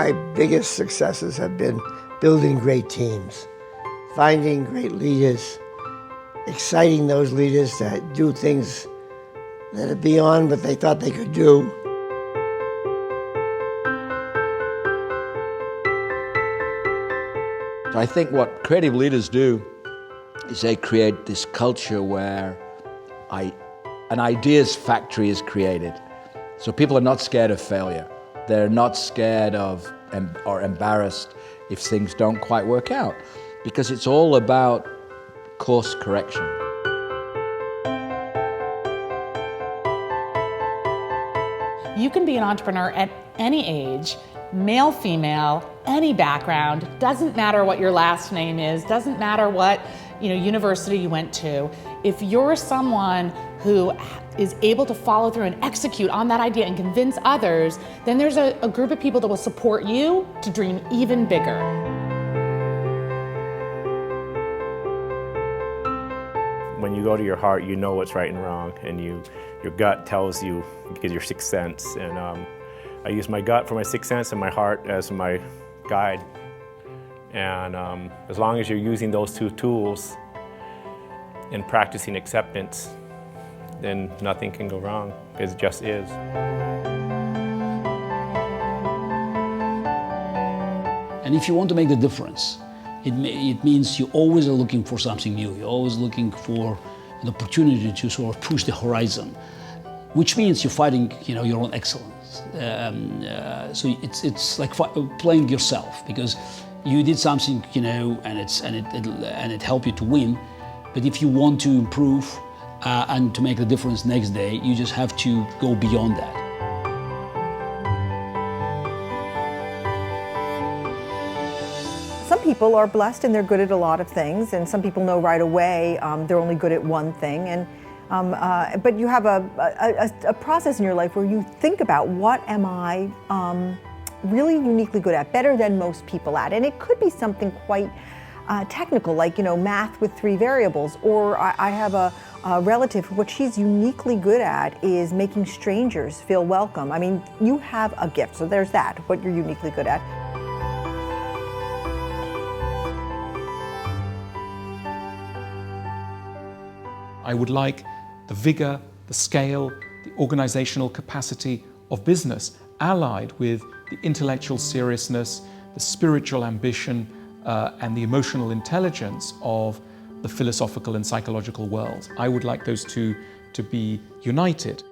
my biggest successes have been building great teams, finding great leaders, exciting those leaders to do things that are beyond what they thought they could do. I think what creative leaders do is they create this culture where an ideas factory is created. So people are not scared of failure. They're not scared of or embarrassed if things don't quite work out, because it's all about course correction. You can be an entrepreneur at any age, male, female, any background. Doesn't matter what your last name is, doesn't matter what university you went to. If you're someone who is able to follow through and execute on that idea and convince others, then there's a group of people that will support you to dream even bigger. When you go to your heart, you know what's right and wrong, and your gut tells you, because your sixth sense. And I use my gut for my sixth sense and my heart as my guide. And as long as you're using those two tools and practicing acceptance, then nothing can go wrong, because it just is. And if you want to make the difference, it means you always are looking for something new. You're always looking for an opportunity to sort of push the horizon, which means you're fighting, your own excellence. So it's like playing yourself, because you did something, and it helped you to win. But if you want to improve and to make the difference next day, you just have to go beyond that. Some people are blessed and they're good at a lot of things, and some people know right away they're only good at one thing. And but you have a process in your life where you think about, what am I really uniquely good at, better than most people at? And it could be something quite technical, like math with 3 variables. Or I have a relative, what she's uniquely good at is making strangers feel welcome. I mean, you have a gift, so there's that, what you're uniquely good at. I would like the vigor, the scale, the organizational capacity of business allied with the intellectual seriousness, the spiritual ambition, and the emotional intelligence of the philosophical and psychological world. I would like those two to be united.